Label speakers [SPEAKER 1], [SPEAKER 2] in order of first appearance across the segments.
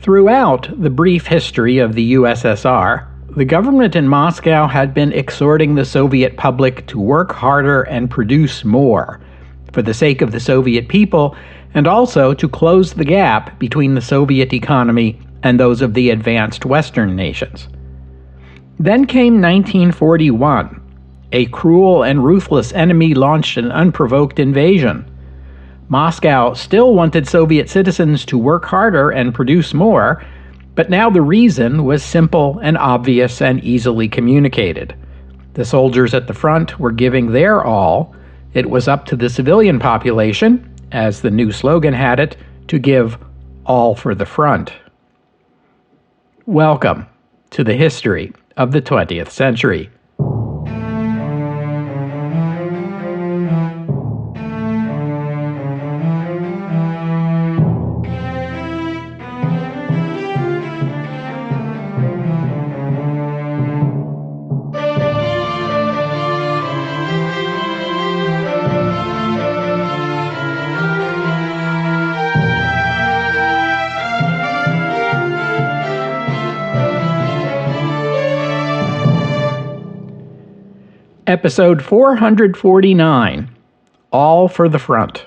[SPEAKER 1] Throughout the brief history of the USSR, the government in Moscow had been exhorting the Soviet public to work harder and produce more, for the sake of the Soviet people, and also to close the gap between the Soviet economy and those of the advanced Western nations. Then came 1941. A cruel and ruthless enemy launched an unprovoked invasion. Moscow still wanted Soviet citizens to work harder and produce more, but now the reason was simple and obvious and easily communicated. The soldiers at the front were giving their all. It was up to the civilian population, as the new slogan had it, to give all for the front. Welcome to the history of the 20th century. Episode 449, All for the Front.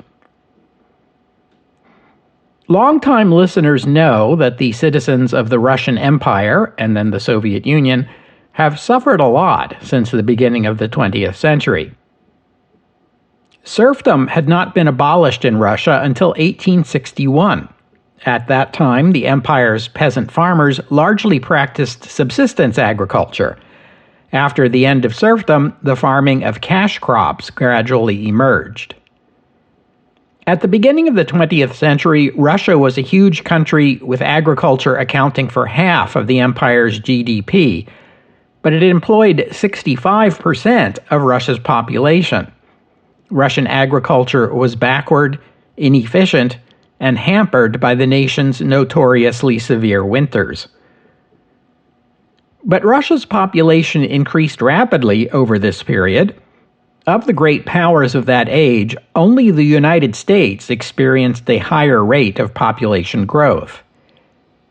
[SPEAKER 1] Longtime listeners know that the citizens of the Russian Empire, and then the Soviet Union, have suffered a lot since the beginning of the 20th century. Serfdom had not been abolished in Russia until 1861. At that time, the empire's peasant farmers largely practiced subsistence agriculture. After the end of serfdom, the farming of cash crops gradually emerged. At the beginning of the 20th century, Russia was a huge country with agriculture accounting for half of the empire's GDP, but it employed 65% of Russia's population. Russian agriculture was backward, inefficient, and hampered by the nation's notoriously severe winters. But Russia's population increased rapidly over this period. Of the great powers of that age, only the United States experienced a higher rate of population growth.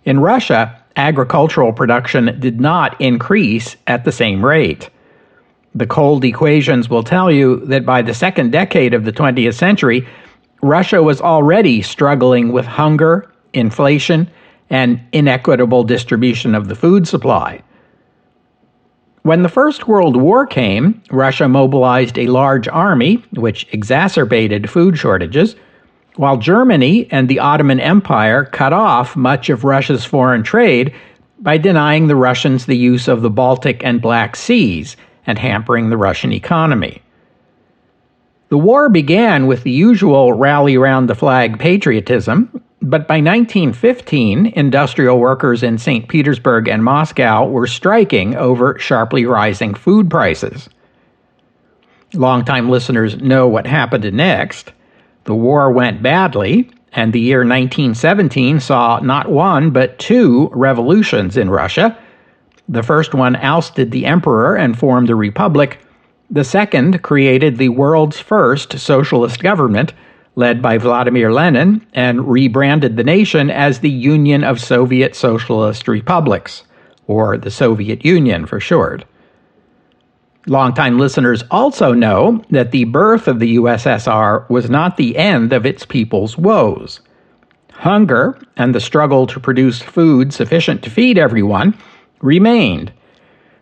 [SPEAKER 1] In Russia, agricultural production did not increase at the same rate. The cold equations will tell you that by the second decade of the 20th century, Russia was already struggling with hunger, inflation, and inequitable distribution of the food supply. When the First World War came, Russia mobilized a large army, which exacerbated food shortages, while Germany and the Ottoman Empire cut off much of Russia's foreign trade by denying the Russians the use of the Baltic and Black Seas and hampering the Russian economy. The war began with the usual rally-round-the-flag patriotism, but by 1915, industrial workers in St. Petersburg and Moscow were striking over sharply rising food prices. Longtime listeners know what happened next. The war went badly, and the year 1917 saw not one but two revolutions in Russia. The first one ousted the emperor and formed a republic. The second created the world's first socialist government, led by Vladimir Lenin, and rebranded the nation as the Union of Soviet Socialist Republics, or the Soviet Union for short. Longtime listeners also know that the birth of the USSR was not the end of its people's woes. Hunger and the struggle to produce food sufficient to feed everyone remained.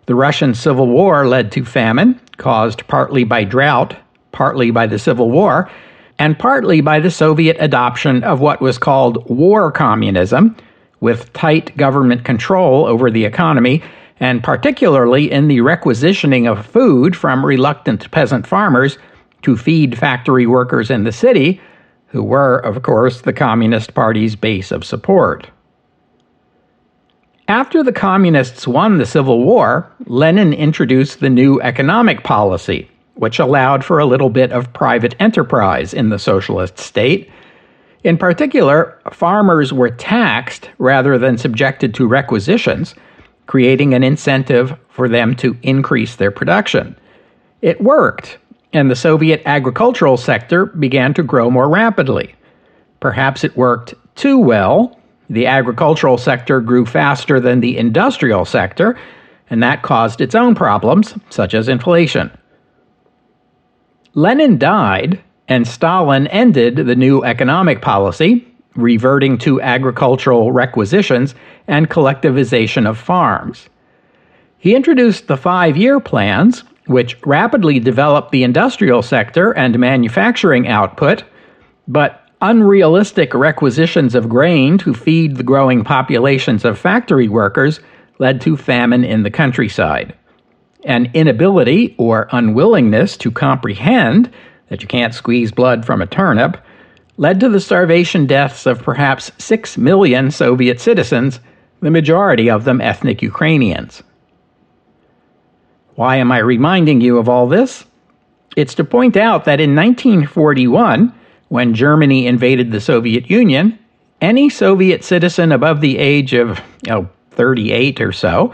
[SPEAKER 1] The Russian Civil War led to famine, caused partly by drought, partly by the Civil War, and partly by the Soviet adoption of what was called war communism, with tight government control over the economy, and particularly in the requisitioning of food from reluctant peasant farmers to feed factory workers in the city, who were, of course, the Communist Party's base of support. After the Communists won the Civil War, Lenin introduced the new economic policy, which allowed for a little bit of private enterprise in the socialist state. In particular, farmers were taxed rather than subjected to requisitions, creating an incentive for them to increase their production. It worked, and the Soviet agricultural sector began to grow more rapidly. Perhaps it worked too well, The agricultural sector grew faster than the industrial sector, and that caused its own problems, such as inflation. Lenin died, and Stalin ended the new economic policy, reverting to agricultural requisitions and collectivization of farms. He introduced the 5-year plans, which rapidly developed the industrial sector and manufacturing output, but unrealistic requisitions of grain to feed the growing populations of factory workers led to famine in the countryside. An inability or unwillingness to comprehend that you can't squeeze blood from a turnip led to the starvation deaths of perhaps 6 million Soviet citizens, the majority of them ethnic Ukrainians. Why am I reminding you of all this? It's to point out that in 1941, when Germany invaded the Soviet Union, any Soviet citizen above the age of 38 or so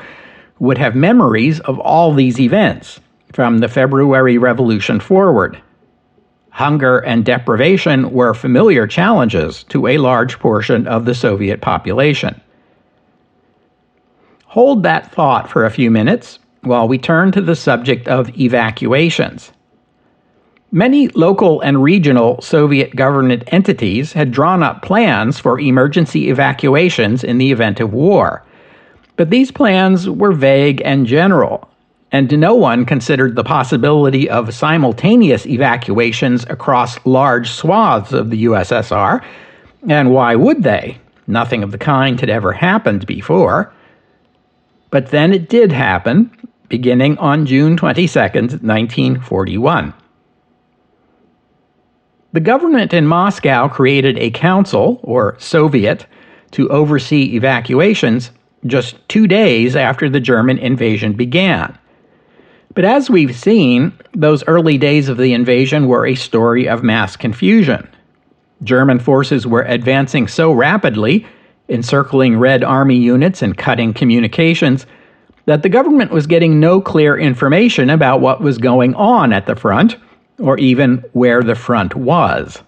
[SPEAKER 1] would have memories of all these events from the February Revolution forward. Hunger and deprivation were familiar challenges to a large portion of the Soviet population. Hold that thought for a few minutes while we turn to the subject of evacuations. Many local and regional Soviet government entities had drawn up plans for emergency evacuations in the event of war. But these plans were vague and general, and no one considered the possibility of simultaneous evacuations across large swaths of the USSR. And why would they? Nothing of the kind had ever happened before. But then it did happen, beginning on June 22, 1941. The government in Moscow created a council, or Soviet, to oversee evacuations just 2 days after the German invasion began. But as we've seen, those early days of the invasion were a story of mass confusion. German forces were advancing so rapidly, encircling Red Army units and cutting communications, that the government was getting no clear information about what was going on at the front, or even where the front was.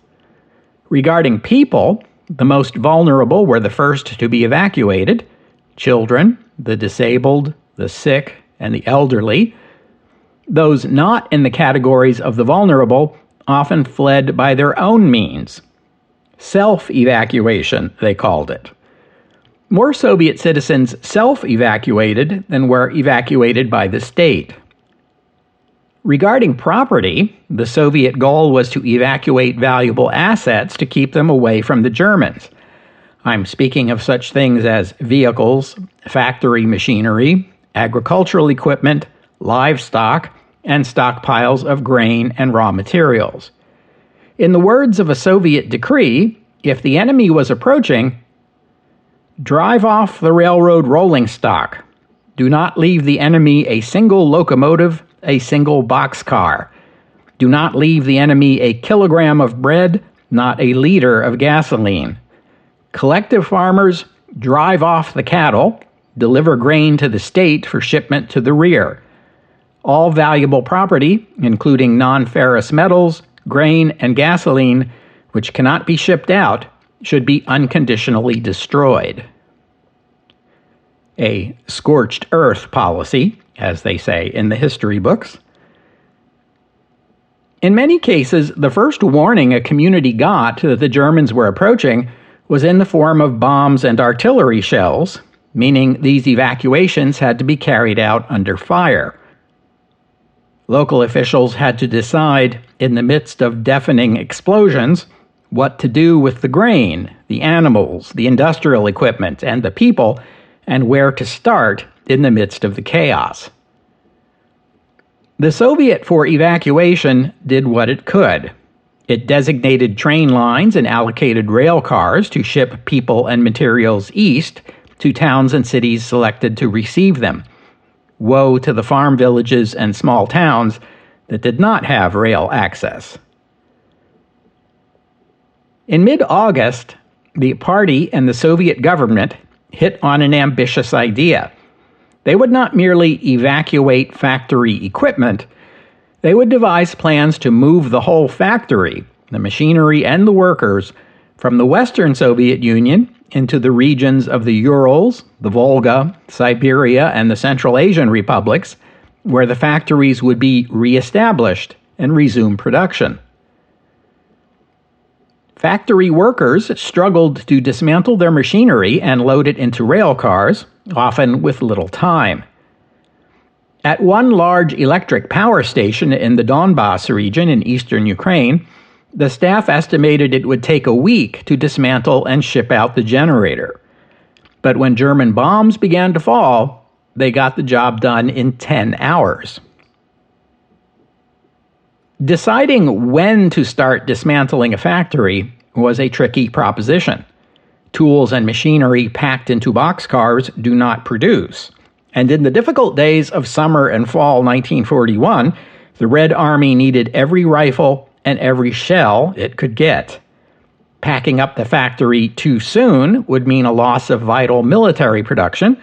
[SPEAKER 1] Regarding people, the most vulnerable were the first to be evacuated: children, the disabled, the sick, and the elderly. Those not in the categories of the vulnerable often fled by their own means. Self-evacuation, they called it. More Soviet citizens self-evacuated than were evacuated by the state. Regarding property, the Soviet goal was to evacuate valuable assets to keep them away from the Germans. I'm speaking of such things as vehicles, factory machinery, agricultural equipment, livestock, and stockpiles of grain and raw materials. In the words of a Soviet decree, if the enemy was approaching, drive off the railroad rolling stock. Do not leave the enemy a single locomotive, a single boxcar. Do not leave the enemy a kilogram of bread, not a liter of gasoline. Collective farmers, drive off the cattle, deliver grain to the state for shipment to the rear. All valuable property, including non-ferrous metals, grain, and gasoline, which cannot be shipped out, should be unconditionally destroyed. A scorched earth policy, as they say in the history books. In many cases, the first warning a community got that the Germans were approaching was in the form of bombs and artillery shells, meaning these evacuations had to be carried out under fire. Local officials had to decide, in the midst of deafening explosions, what to do with the grain, the animals, the industrial equipment, and the people, and where to start in the midst of the chaos. The Soviet for evacuation did what it could. It designated train lines and allocated rail cars to ship people and materials east to towns and cities selected to receive them. Woe to the farm villages and small towns that did not have rail access. In mid-August, the party and the Soviet government hit on an ambitious idea. They would not merely evacuate factory equipment, they would devise plans to move the whole factory, the machinery and the workers, from the Western Soviet Union into the regions of the Urals, the Volga, Siberia, and the Central Asian republics, where the factories would be reestablished and resume production. Factory workers struggled to dismantle their machinery and load it into rail cars, often with little time. At one large electric power station in the Donbass region in eastern Ukraine, the staff estimated it would take a week to dismantle and ship out the generator. But when German bombs began to fall, they got the job done in 10 hours. Deciding when to start dismantling a factory was a tricky proposition. Tools and machinery packed into boxcars do not produce. And in the difficult days of summer and fall 1941, the Red Army needed every rifle and every shell it could get. Packing up the factory too soon would mean a loss of vital military production.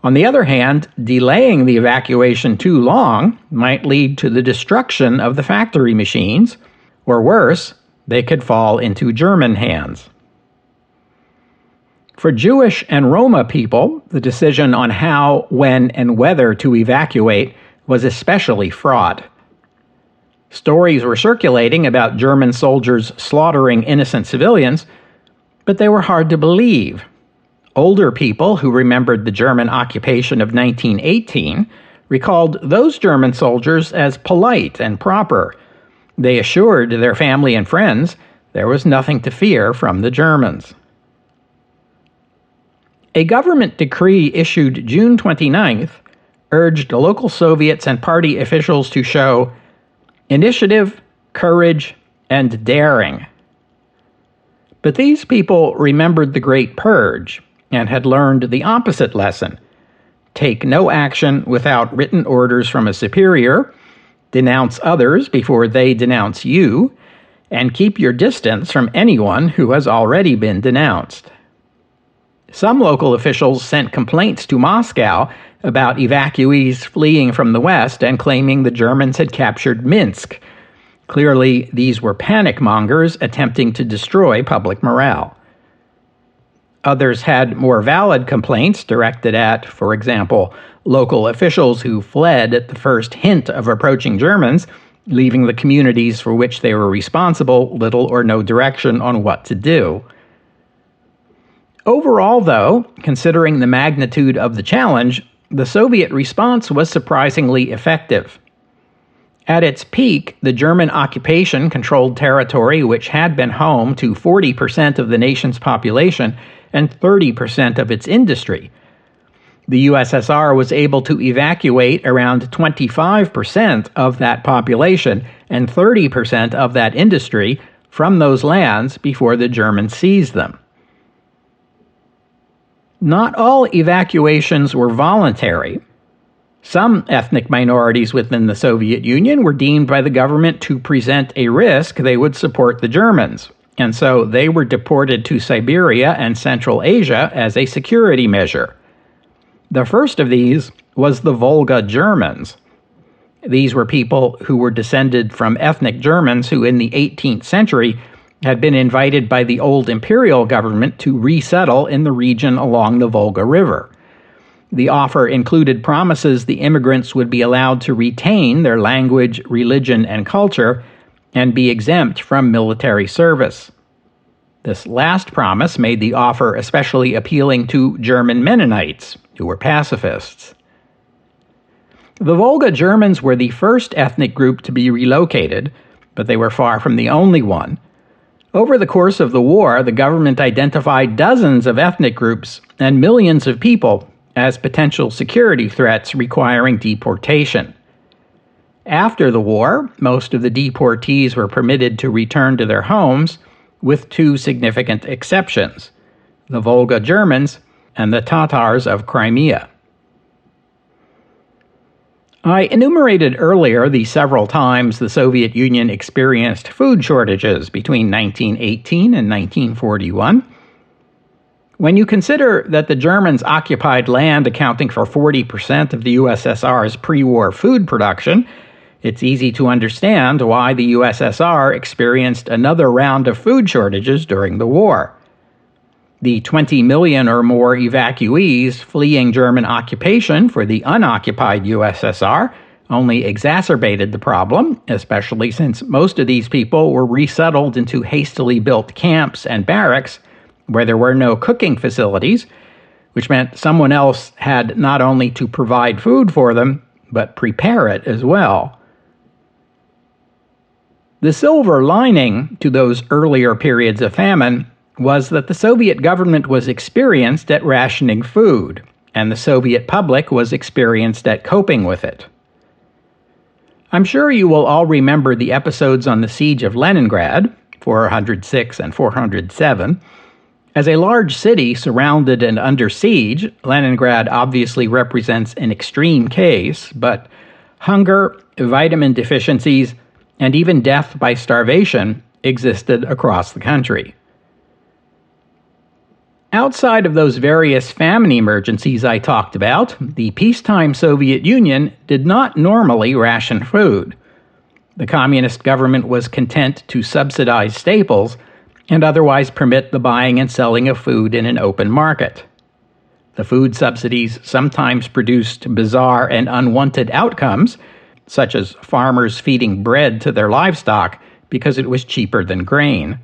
[SPEAKER 1] On the other hand, delaying the evacuation too long might lead to the destruction of the factory machines, or worse, they could fall into German hands. For Jewish and Roma people, the decision on how, when, and whether to evacuate was especially fraught. Stories were circulating about German soldiers slaughtering innocent civilians, but they were hard to believe. Older people who remembered the German occupation of 1918 recalled those German soldiers as polite and proper. They assured their family and friends there was nothing to fear from the Germans. A government decree issued June 29th urged local Soviets and party officials to show initiative, courage, and daring. But these people remembered the Great Purge and had learned the opposite lesson. Take no action without written orders from a superior, denounce others before they denounce you, and keep your distance from anyone who has already been denounced. Some local officials sent complaints to Moscow about evacuees fleeing from the West and claiming the Germans had captured Minsk. Clearly, these were panic mongers attempting to destroy public morale. Others had more valid complaints directed at, for example, local officials who fled at the first hint of approaching Germans, leaving the communities for which they were responsible little or no direction on what to do. Overall, though, considering the magnitude of the challenge, the Soviet response was surprisingly effective. At its peak, the German occupation controlled territory which had been home to 40% of the nation's population and 30% of its industry. The USSR was able to evacuate around 25% of that population and 30% of that industry from those lands before the Germans seized them. Not all evacuations were voluntary. Some ethnic minorities within the Soviet Union were deemed by the government to present a risk they would support the Germans, and so they were deported to Siberia and Central Asia as a security measure. The first of these was the Volga Germans. These were people who were descended from ethnic Germans who in the 18th century had been invited by the old imperial government to resettle in the region along the Volga River. The offer included promises the immigrants would be allowed to retain their language, religion, and culture, and be exempt from military service. This last promise made the offer especially appealing to German Mennonites, who were pacifists. The Volga Germans were the first ethnic group to be relocated, but they were far from the only one. Over the course of the war, the government identified dozens of ethnic groups and millions of people as potential security threats requiring deportation. After the war, most of the deportees were permitted to return to their homes, with two significant exceptions: the Volga Germans and the Tatars of Crimea. I enumerated earlier the several times the Soviet Union experienced food shortages between 1918 and 1941. When you consider that the Germans occupied land accounting for 40% of the USSR's pre-war food production, it's easy to understand why the USSR experienced another round of food shortages during the war. The 20 million or more evacuees fleeing German occupation for the unoccupied USSR only exacerbated the problem, especially since most of these people were resettled into hastily built camps and barracks where there were no cooking facilities, which meant someone else had not only to provide food for them, but prepare it as well. The silver lining to those earlier periods of famine was that the Soviet government was experienced at rationing food, and the Soviet public was experienced at coping with it. I'm sure you will all remember the episodes on the siege of Leningrad, 406 and 407. As a large city surrounded and under siege, Leningrad obviously represents an extreme case, but hunger, vitamin deficiencies, and even death by starvation existed across the country. Outside of those various famine emergencies I talked about, the peacetime Soviet Union did not normally ration food. The communist government was content to subsidize staples and otherwise permit the buying and selling of food in an open market. The food subsidies sometimes produced bizarre and unwanted outcomes, such as farmers feeding bread to their livestock because it was cheaper than grain.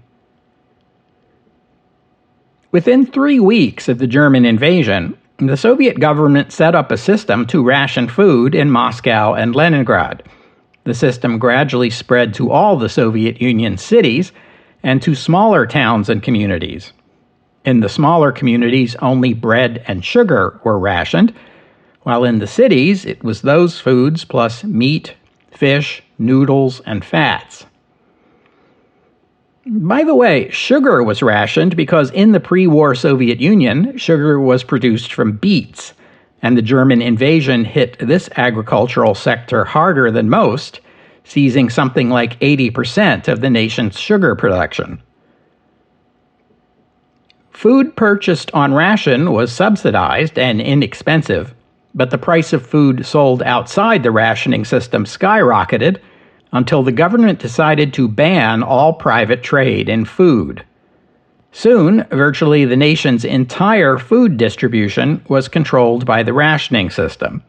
[SPEAKER 1] Within 3 weeks of the German invasion, the Soviet government set up a system to ration food in Moscow and Leningrad. The system gradually spread to all the Soviet Union cities and to smaller towns and communities. In the smaller communities, only bread and sugar were rationed, while in the cities, it was those foods plus meat, fish, noodles, and fats. By the way, sugar was rationed because in the pre-war Soviet Union, sugar was produced from beets, and the German invasion hit this agricultural sector harder than most, seizing something like 80% of the nation's sugar production. Food purchased on ration was subsidized and inexpensive, but the price of food sold outside the rationing system skyrocketed until the government decided to ban all private trade in food. Soon, virtually the nation's entire food distribution was controlled by the rationing system.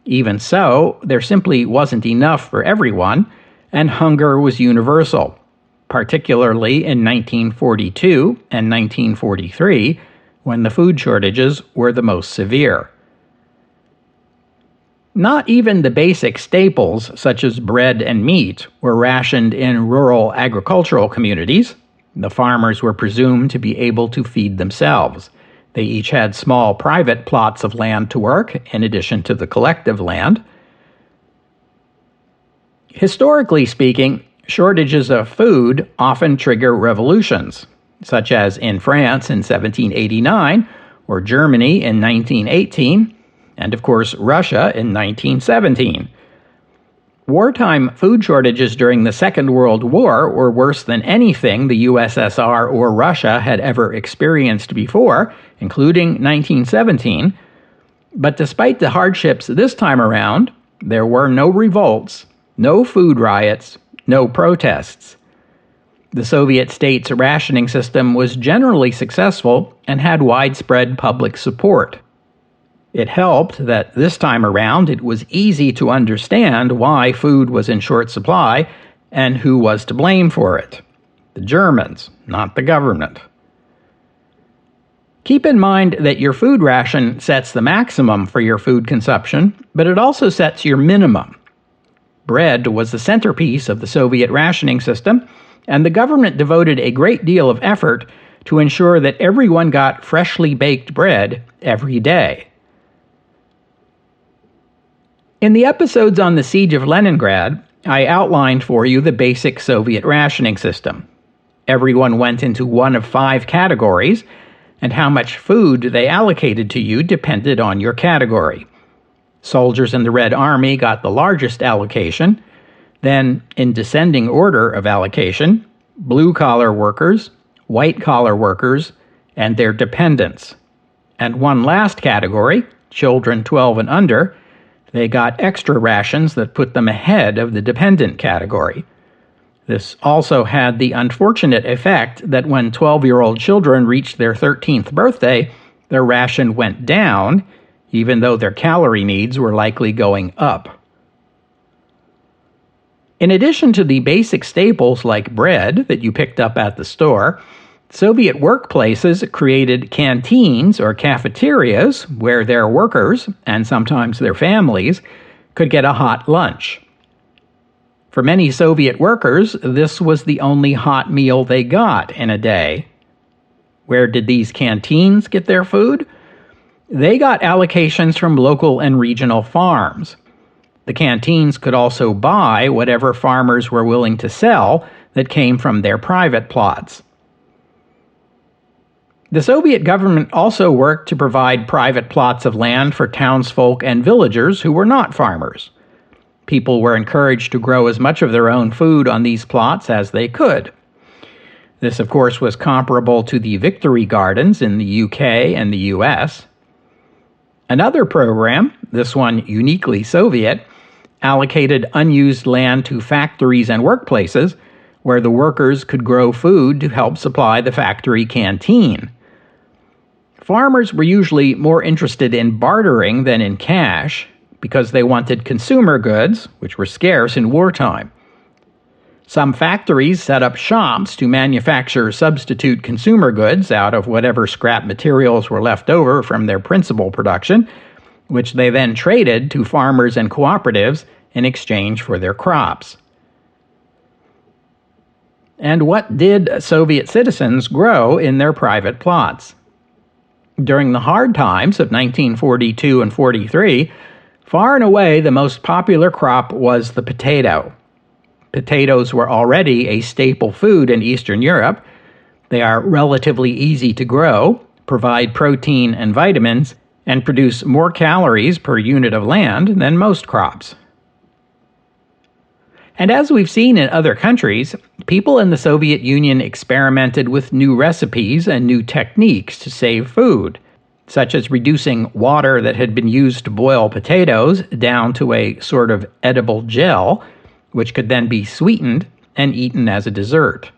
[SPEAKER 1] Even so, there simply wasn't enough for everyone, and hunger was universal, particularly in 1942 and 1943, when the food shortages were the most severe. Not even the basic staples, such as bread and meat, were rationed in rural agricultural communities. The farmers were presumed to be able to feed themselves. They each had small private plots of land to work, in addition to the collective land. Historically speaking, shortages of food often trigger revolutions, such as in France in 1789, or Germany in 1918, and of course Russia in 1917. Wartime food shortages during the Second World War were worse than anything the USSR or Russia had ever experienced before, including 1917. But despite the hardships this time around, there were no revolts, no food riots, no protests. The Soviet states' rationing system was generally successful and had widespread public support. It helped that this time around it was easy to understand why food was in short supply and who was to blame for it. The Germans, not the government. Keep in mind that your food ration sets the maximum for your food consumption, but it also sets your minimum. Bread was the centerpiece of the Soviet rationing system, and the government devoted a great deal of effort to ensure that everyone got freshly baked bread every day. In the episodes on the Siege of Leningrad, I outlined for you the basic Soviet rationing system. Everyone went into one of 5 categories, and how much food they allocated to you depended on your category. Soldiers in the Red Army got the largest allocation, then, in descending order of allocation, blue-collar workers, white-collar workers, and their dependents. And one last category, children 12 and under, they got extra rations that put them ahead of the dependent category. This also had the unfortunate effect that when 12-year-old children reached their 13th birthday, their ration went down, even though their calorie needs were likely going up. In addition to the basic staples like bread that you picked up at the store, Soviet workplaces created canteens or cafeterias where their workers, and sometimes their families, could get a hot lunch. For many Soviet workers, this was the only hot meal they got in a day. Where did these canteens get their food? They got allocations from local and regional farms. The canteens could also buy whatever farmers were willing to sell that came from their private plots. The Soviet government also worked to provide private plots of land for townsfolk and villagers who were not farmers. People were encouraged to grow as much of their own food on these plots as they could. This, of course, was comparable to the Victory Gardens in the UK and the US. Another program, this one uniquely Soviet, allocated unused land to factories and workplaces where the workers could grow food to help supply the factory canteen. Farmers were usually more interested in bartering than in cash because they wanted consumer goods, which were scarce in wartime. Some factories set up shops to manufacture substitute consumer goods out of whatever scrap materials were left over from their principal production, which they then traded to farmers and cooperatives in exchange for their crops. And what did Soviet citizens grow in their private plots? During the hard times of 1942 and 43, far and away the most popular crop was the potato. Potatoes were already a staple food in Eastern Europe. They are relatively easy to grow, provide protein and vitamins, and produce more calories per unit of land than most crops. And as we've seen in other countries, people in the Soviet Union experimented with new recipes and new techniques to save food, such as reducing water that had been used to boil potatoes down to a sort of edible gel, which could then be sweetened and eaten as a dessert.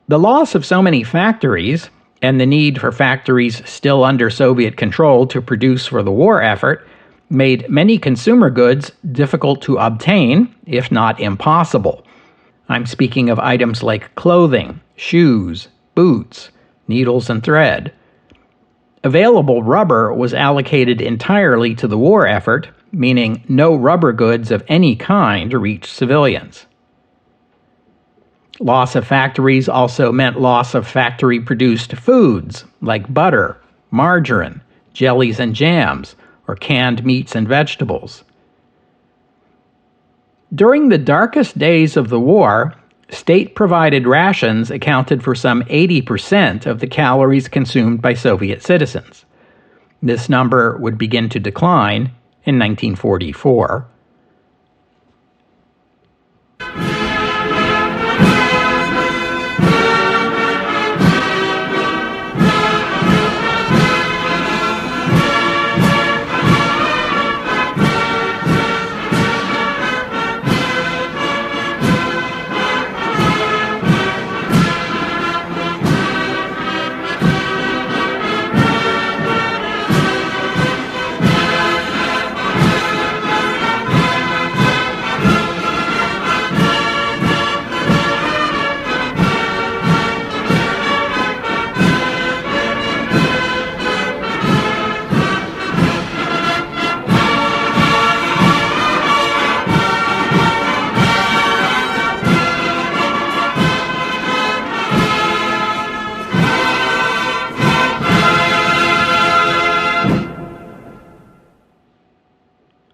[SPEAKER 1] The loss of so many factories, and the need for factories still under Soviet control to produce for the war effort, made many consumer goods difficult to obtain, if not impossible. I'm speaking of items like clothing, shoes, boots, needles and thread. Available rubber was allocated entirely to the war effort, meaning no rubber goods of any kind reached civilians. Loss of factories also meant loss of factory-produced foods like butter, margarine, jellies and jams, or canned meats and vegetables. During the darkest days of the war, state-provided rations accounted for some 80% of the calories consumed by Soviet citizens. This number would begin to decline in 1944.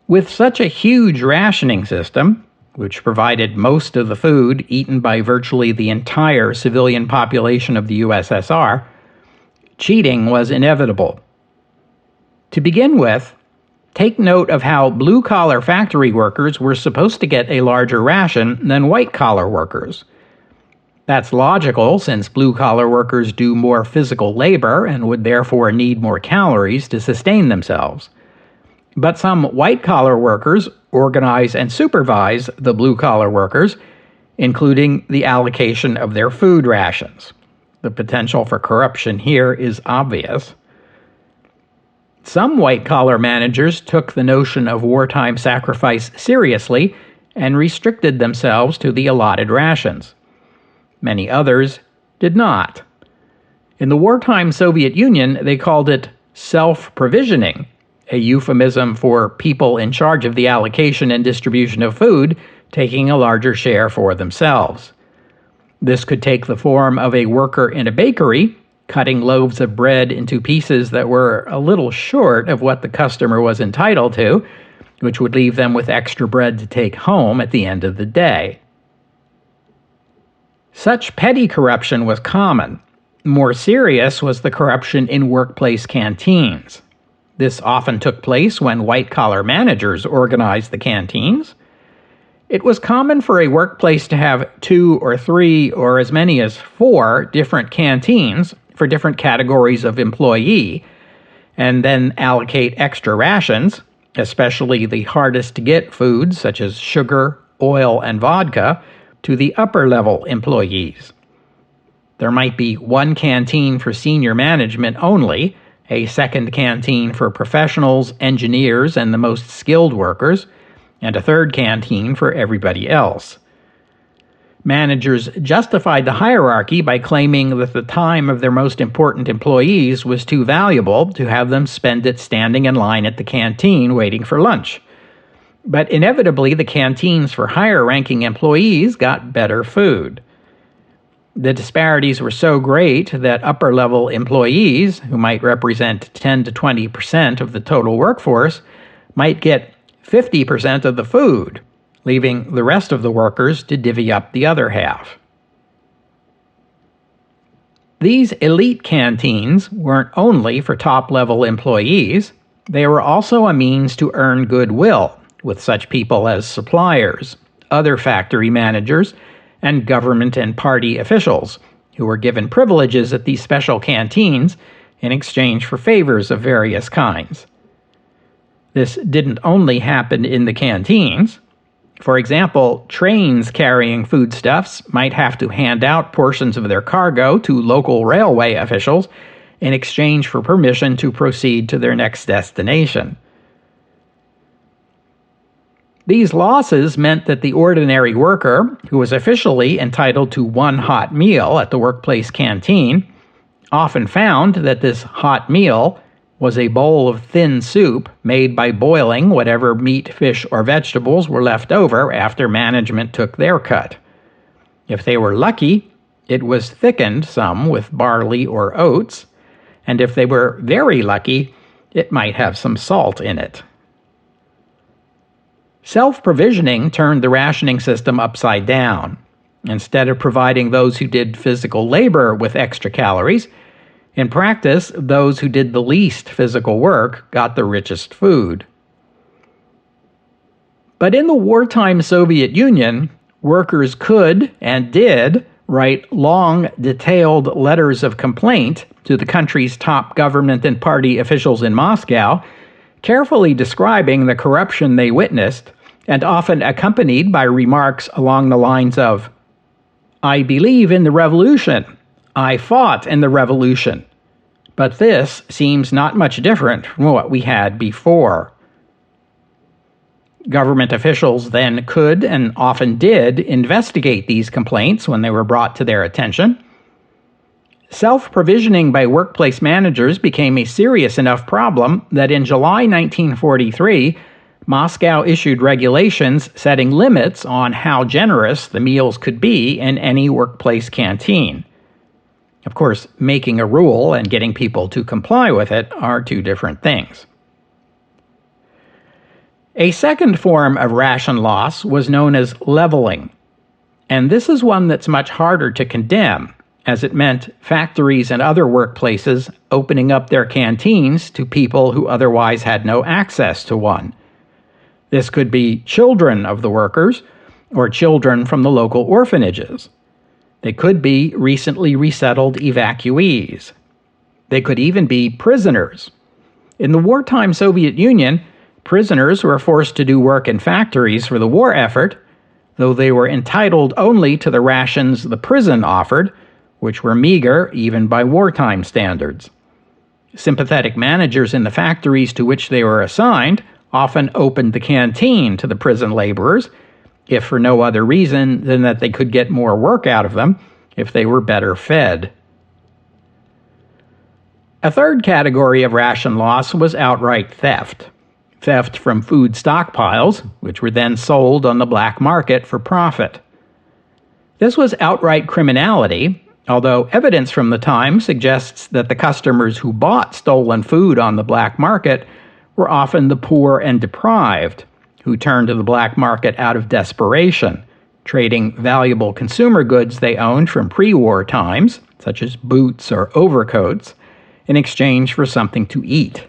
[SPEAKER 1] With such a huge rationing system, which provided most of the food eaten by virtually the entire civilian population of the USSR, cheating was inevitable. To begin with, take note of how blue-collar factory workers were supposed to get a larger ration than white-collar workers. That's logical, since blue-collar workers do more physical labor and would therefore need more calories to sustain themselves. But some white-collar workers organize and supervise the blue-collar workers, including the allocation of their food rations. The potential for corruption here is obvious. Some white-collar managers took the notion of wartime sacrifice seriously and restricted themselves to the allotted rations. Many others did not. In the wartime Soviet Union, they called it self-provisioning, a euphemism for people in charge of the allocation and distribution of food taking a larger share for themselves. This could take the form of a worker in a bakery cutting loaves of bread into pieces that were a little short of what the customer was entitled to, which would leave them with extra bread to take home at the end of the day. Such petty corruption was common. More serious was the corruption in workplace canteens. This often took place when white-collar managers organized the canteens. It was common for a workplace to have 2 or 3 or as many as 4 different canteens for different categories of employee, and then allocate extra rations, especially the hardest-to-get foods such as sugar, oil, and vodka, to the upper-level employees. There might be one canteen for senior management only, a second canteen for professionals, engineers, and the most skilled workers, and a third canteen for everybody else. Managers justified the hierarchy by claiming that the time of their most important employees was too valuable to have them spend it standing in line at the canteen waiting for lunch. But inevitably, the canteens for higher-ranking employees got better food. The disparities were so great that upper-level employees, who might represent 10 to 20% of the total workforce, might get 50% of the food, leaving the rest of the workers to divvy up the other half. These elite canteens weren't only for top-level employees, they were also a means to earn goodwill with such people as suppliers, other factory managers, and government and party officials, who were given privileges at these special canteens in exchange for favors of various kinds. This didn't only happen in the canteens. For example, trains carrying foodstuffs might have to hand out portions of their cargo to local railway officials in exchange for permission to proceed to their next destination. These losses meant that the ordinary worker, who was officially entitled to one hot meal at the workplace canteen, often found that this hot meal was a bowl of thin soup made by boiling whatever meat, fish, or vegetables were left over after management took their cut. If they were lucky, it was thickened some with barley or oats, and if they were very lucky, it might have some salt in it. Self-provisioning turned the rationing system upside down. Instead of providing those who did physical labor with extra calories, in practice, those who did the least physical work got the richest food. But in the wartime Soviet Union, workers could and did write long, detailed letters of complaint to the country's top government and party officials in Moscow, carefully describing the corruption they witnessed, and often accompanied by remarks along the lines of, "I believe in the revolution. I fought in the revolution. But this seems not much different from what we had before." Government officials then could, and often did, investigate these complaints when they were brought to their attention. Self-provisioning by workplace managers became a serious enough problem that in July 1943, Moscow issued regulations setting limits on how generous the meals could be in any workplace canteen. Of course, making a rule and getting people to comply with it are two different things. A second form of ration loss was known as leveling, and this is one that's much harder to condemn, as it meant factories and other workplaces opening up their canteens to people who otherwise had no access to one. This could be children of the workers or children from the local orphanages. They could be recently resettled evacuees. They could even be prisoners. In the wartime Soviet Union, Prisoners were forced to do work in factories for the war effort, though they were entitled only to the rations the prison offered, which were meager even by wartime standards. Sympathetic managers in the factories to which they were assigned often opened the canteen to the prison laborers, if for no other reason than that they could get more work out of them if they were better fed. A third category of ration loss was outright theft. Theft from food stockpiles, which were then sold on the black market for profit. This was outright criminality, although evidence from the time suggests that the customers who bought stolen food on the black market were often the poor and deprived, who turned to the black market out of desperation, trading valuable consumer goods they owned from pre-war times, such as boots or overcoats, in exchange for something to eat.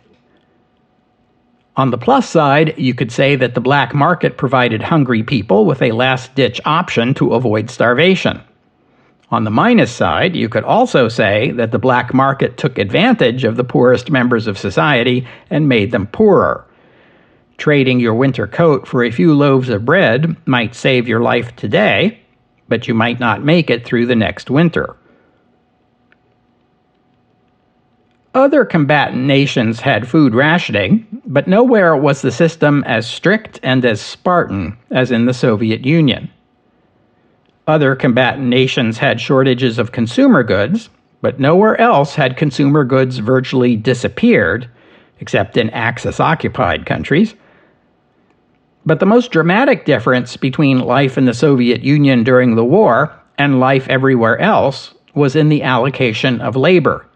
[SPEAKER 1] On the plus side, you could say that the black market provided hungry people with a last-ditch option to avoid starvation. On the minus side, you could also say that the black market took advantage of the poorest members of society and made them poorer. Trading your winter coat for a few loaves of bread might save your life today, but you might not make it through the next winter. Other combatant nations had food rationing, but nowhere was the system as strict and as Spartan as in the Soviet Union. Other combatant nations had shortages of consumer goods, but nowhere else had consumer goods virtually disappeared, except in Axis-occupied countries. But the most dramatic difference between life in the Soviet Union during the war and life everywhere else was in the allocation of labor.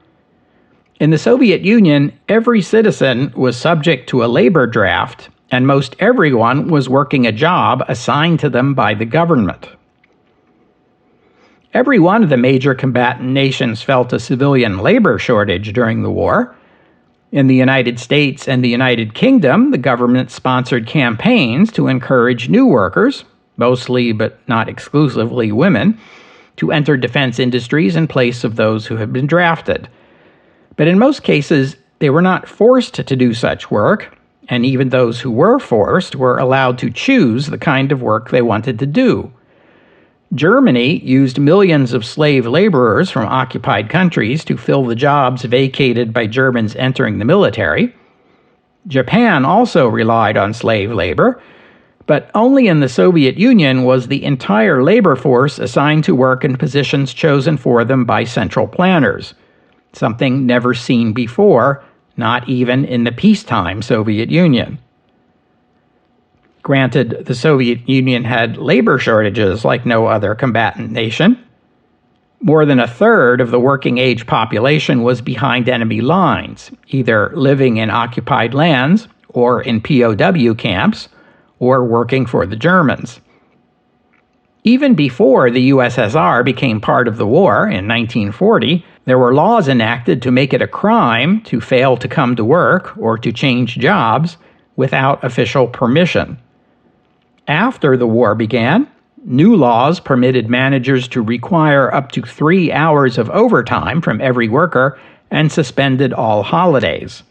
[SPEAKER 1] In the Soviet Union, every citizen was subject to a labor draft, and most everyone was working a job assigned to them by the government. Every one of the major combatant nations felt a civilian labor shortage during the war. In the United States and the United Kingdom, the government sponsored campaigns to encourage new workers, mostly but not exclusively women, to enter defense industries in place of those who had been drafted. But in most cases, they were not forced to do such work, and even those who were forced were allowed to choose the kind of work they wanted to do. Germany used millions of slave laborers from occupied countries to fill the jobs vacated by Germans entering the military. Japan also relied on slave labor, but only in the Soviet Union was the entire labor force assigned to work in positions chosen for them by central planners, something never seen before, not even in the peacetime Soviet Union. Granted, the Soviet Union had labor shortages like no other combatant nation. More than a third of the working-age population was behind enemy lines, either living in occupied lands or in POW camps, or working for the Germans. Even before the USSR became part of the war in 1940, there were laws enacted to make it a crime to fail to come to work or to change jobs without official permission. After the war began, new laws permitted managers to require up to 3 hours of overtime from every worker and suspended all holidays.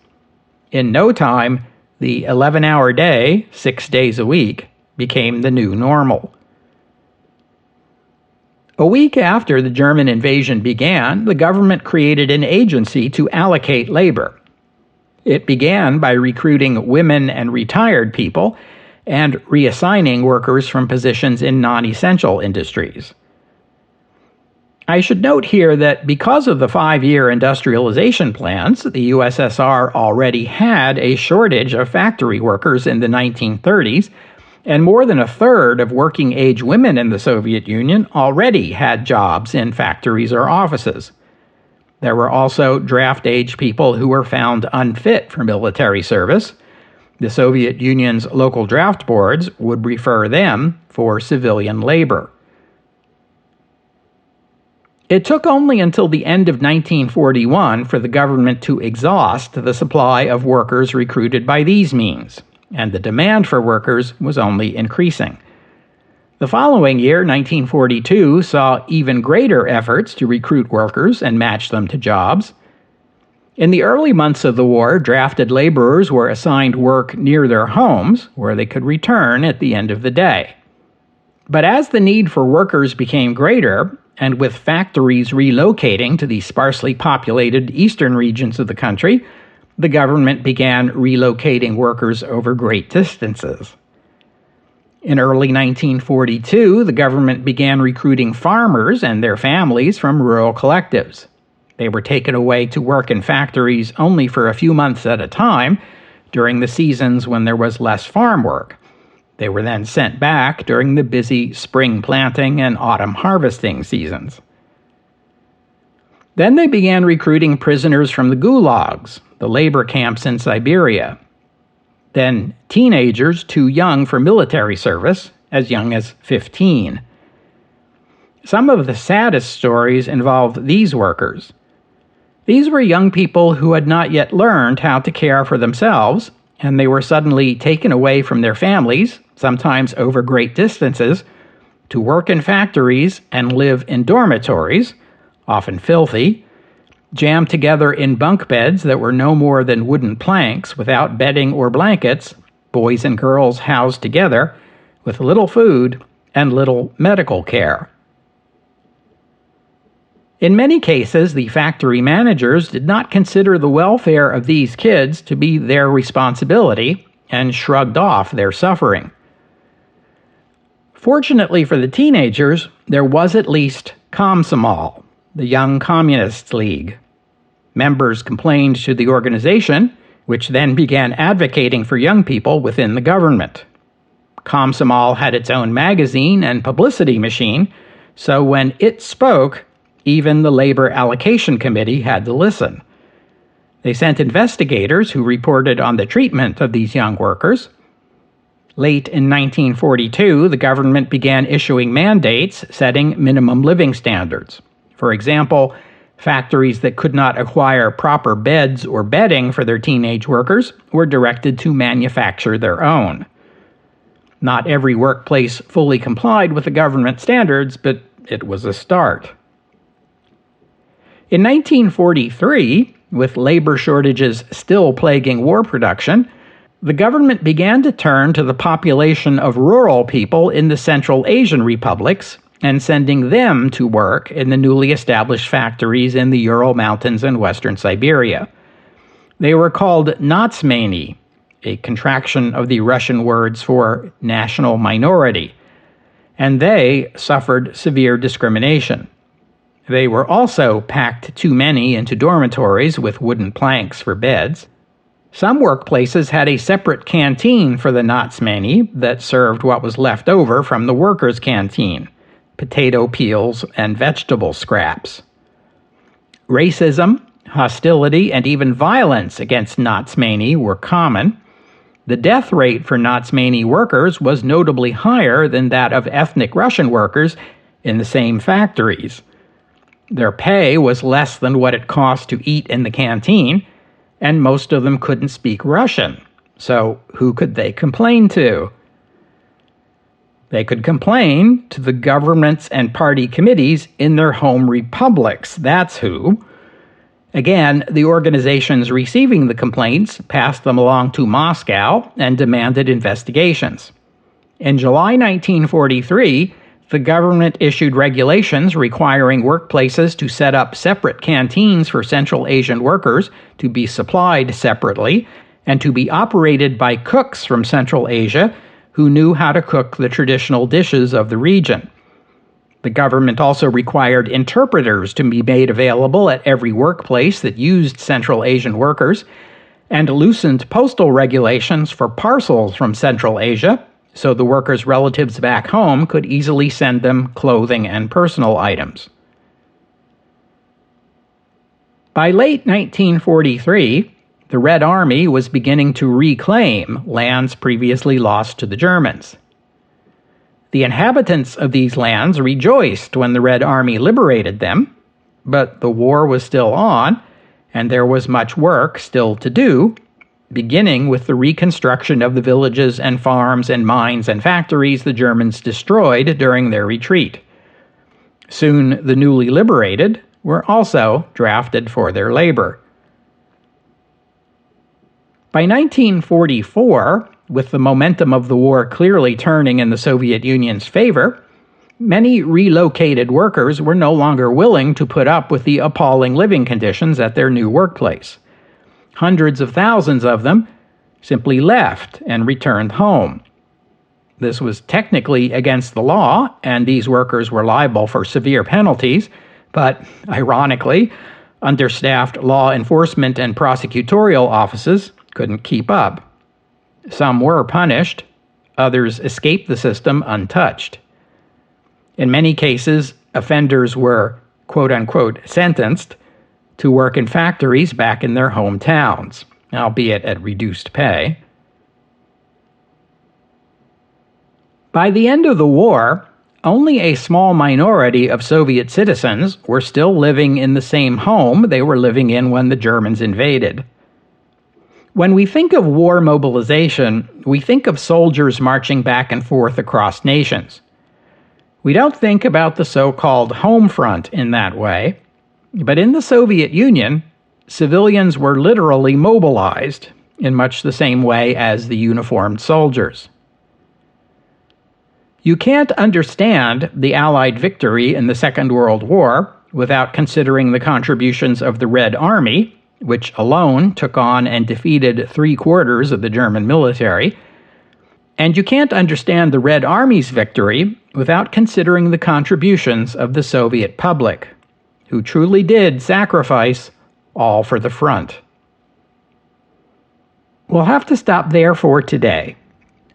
[SPEAKER 1] In no time, the 11-hour day, 6 days a week, became the new normal. A week after the German invasion began, the government created an agency to allocate labor. It began by recruiting women and retired people and reassigning workers from positions in non-essential industries. I should note here that because of the 5-year industrialization plans, the USSR already had a shortage of factory workers in the 1930s, and more than a third of working-age women in the Soviet Union already had jobs in factories or offices. There were also draft-age people who were found unfit for military service. The Soviet Union's local draft boards would refer them for civilian labor. It took only until the end of 1941 for the government to exhaust the supply of workers recruited by these means, and the demand for workers was only increasing. The following year, 1942, saw even greater efforts to recruit workers and match them to jobs. In the early months of the war, drafted laborers were assigned work near their homes, where they could return at the end of the day. But as the need for workers became greater, and with factories relocating to the sparsely populated eastern regions of the country, the government began relocating workers over great distances. In early 1942, the government began recruiting farmers and their families from rural collectives. They were taken away to work in factories only for a few months at a time during the seasons when there was less farm work. They were then sent back during the busy spring planting and autumn harvesting seasons. Then they began recruiting prisoners from the gulags, the labor camps in Siberia. Then teenagers too young for military service, as young as 15. Some of the saddest stories involved these workers. These were young people who had not yet learned how to care for themselves, and they were suddenly taken away from their families, sometimes over great distances, to work in factories and live in dormitories, often filthy, jammed together in bunk beds that were no more than wooden planks without bedding or blankets, boys and girls housed together, with little food and little medical care. In many cases, the factory managers did not consider the welfare of these kids to be their responsibility and shrugged off their suffering. Fortunately for the teenagers, there was at least Komsomol, the Young Communists League. Members complained to the organization, which then began advocating for young people within the government. Komsomol had its own magazine and publicity machine, so when it spoke, even the Labor Allocation Committee had to listen. They sent investigators who reported on the treatment of these young workers. Late in 1942, the government began issuing mandates setting minimum living standards. For example, factories that could not acquire proper beds or bedding for their teenage workers were directed to manufacture their own. Not every workplace fully complied with the government standards, but it was a start. In 1943, with labor shortages still plaguing war production, the government began to turn to the population of rural people in the Central Asian republics and sending them to work in the newly established factories in the Ural Mountains and western Siberia. They were called Natsmeni, a contraction of the Russian words for national minority, and they suffered severe discrimination. They were also packed too many into dormitories with wooden planks for beds. Some workplaces had a separate canteen for the Natsmeni that served what was left over from the workers' canteen, potato peels and vegetable scraps. Racism, hostility, and even violence against Natsmeni were common. The death rate for Natsmeni workers was notably higher than that of ethnic Russian workers in the same factories. Their pay was less than what it cost to eat in the canteen, and most of them couldn't speak Russian. So who could they complain to? They could complain to the governments and party committees in their home republics. That's who. Again, the organizations receiving the complaints passed them along to Moscow and demanded investigations. In July 1943, the government issued regulations requiring workplaces to set up separate canteens for Central Asian workers to be supplied separately and to be operated by cooks from Central Asia who knew how to cook the traditional dishes of the region. The government also required interpreters to be made available at every workplace that used Central Asian workers and loosened postal regulations for parcels from Central Asia, so the workers' relatives back home could easily send them clothing and personal items. By late 1943, the Red Army was beginning to reclaim lands previously lost to the Germans. The inhabitants of these lands rejoiced when the Red Army liberated them, but the war was still on, and there was much work still to do, beginning with the reconstruction of the villages and farms and mines and factories the Germans destroyed during their retreat. Soon the newly liberated were also drafted for their labor. By 1944, with the momentum of the war clearly turning in the Soviet Union's favor, many relocated workers were no longer willing to put up with the appalling living conditions at their new workplace. Hundreds of thousands of them simply left and returned home. This was technically against the law, and these workers were liable for severe penalties, but ironically, understaffed law enforcement and prosecutorial offices couldn't keep up. Some were punished, others escaped the system untouched. In many cases, offenders were, quote-unquote, sentenced to work in factories back in their hometowns, albeit at reduced pay. By the end of the war, only a small minority of Soviet citizens were still living in the same home they were living in when the Germans invaded. When we think of war mobilization, we think of soldiers marching back and forth across nations. We don't think about the so-called home front in that way, but in the Soviet Union, civilians were literally mobilized in much the same way as the uniformed soldiers. You can't understand the Allied victory in the Second World War without considering the contributions of the Red Army, which alone took on and defeated 3/4 of the German military. And you can't understand the Red Army's victory without considering the contributions of the Soviet public, who truly did sacrifice all for the front. We'll have to stop there for today.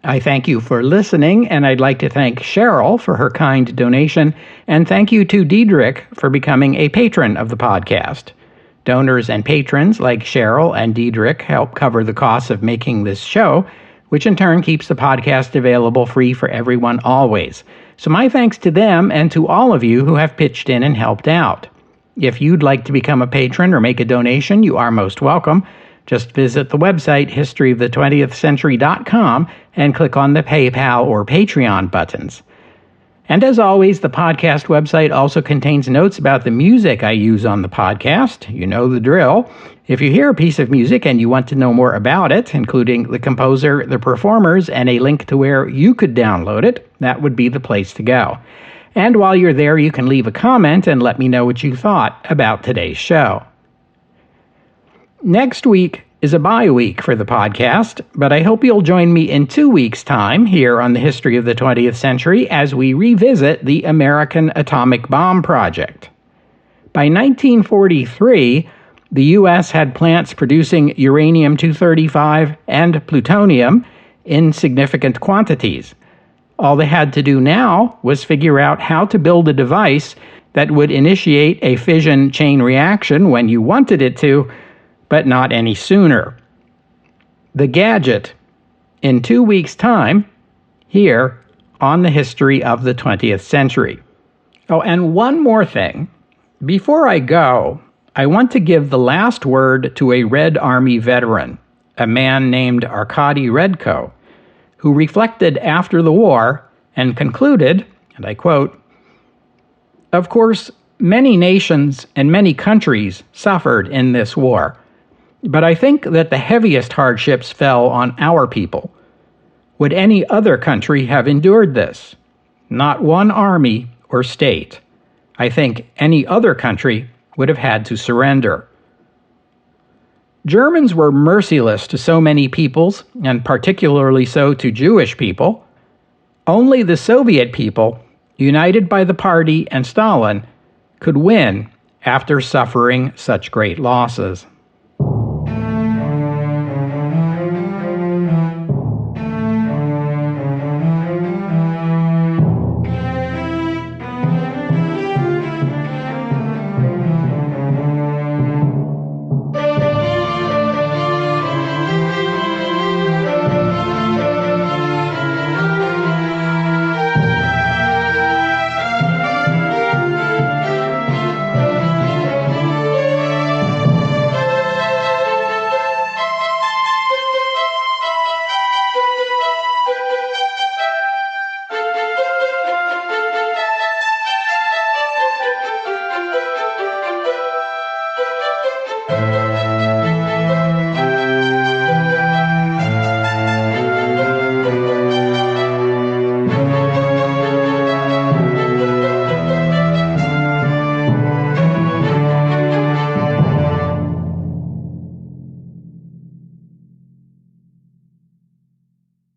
[SPEAKER 1] I thank you for listening, and I'd like to thank Cheryl for her kind donation, and thank you to Diedrich for becoming a patron of the podcast. Donors and patrons like Cheryl and Diedrich help cover the costs of making this show, which in turn keeps the podcast available free for everyone always. So my thanks to them and to all of you who have pitched in and helped out. If you'd like to become a patron or make a donation, you are most welcome. Just visit the website historyofthe20thcentury.com and click on the PayPal or Patreon buttons. And as always, the podcast website also contains notes about the music I use on the podcast. You know the drill. If you hear a piece of music and you want to know more about it, including the composer, the performers, and a link to where you could download it, that would be the place to go. And while you're there, you can leave a comment and let me know what you thought about today's show. Next week is a bye week for the podcast, but I hope you'll join me in 2 weeks' time here on the History of the 20th Century as we revisit the American atomic bomb project. By 1943, the U.S. had plants producing uranium-235 and plutonium in significant quantities. All they had to do now was figure out how to build a device that would initiate a fission chain reaction when you wanted it to, but not any sooner. The gadget, in 2 weeks' time, here on the History of the 20th Century. Oh, and one more thing. Before I go, I want to give the last word to a Red Army veteran, a man named Arkady Redko, who reflected after the war and concluded, and I quote, "Of course, many nations and many countries suffered in this war, but I think that the heaviest hardships fell on our people. Would any other country have endured this? Not one army or state. I think any other country would have had to surrender." Germans were merciless to so many peoples, and particularly so to Jewish people. Only the Soviet people, united by the party and Stalin, could win after suffering such great losses.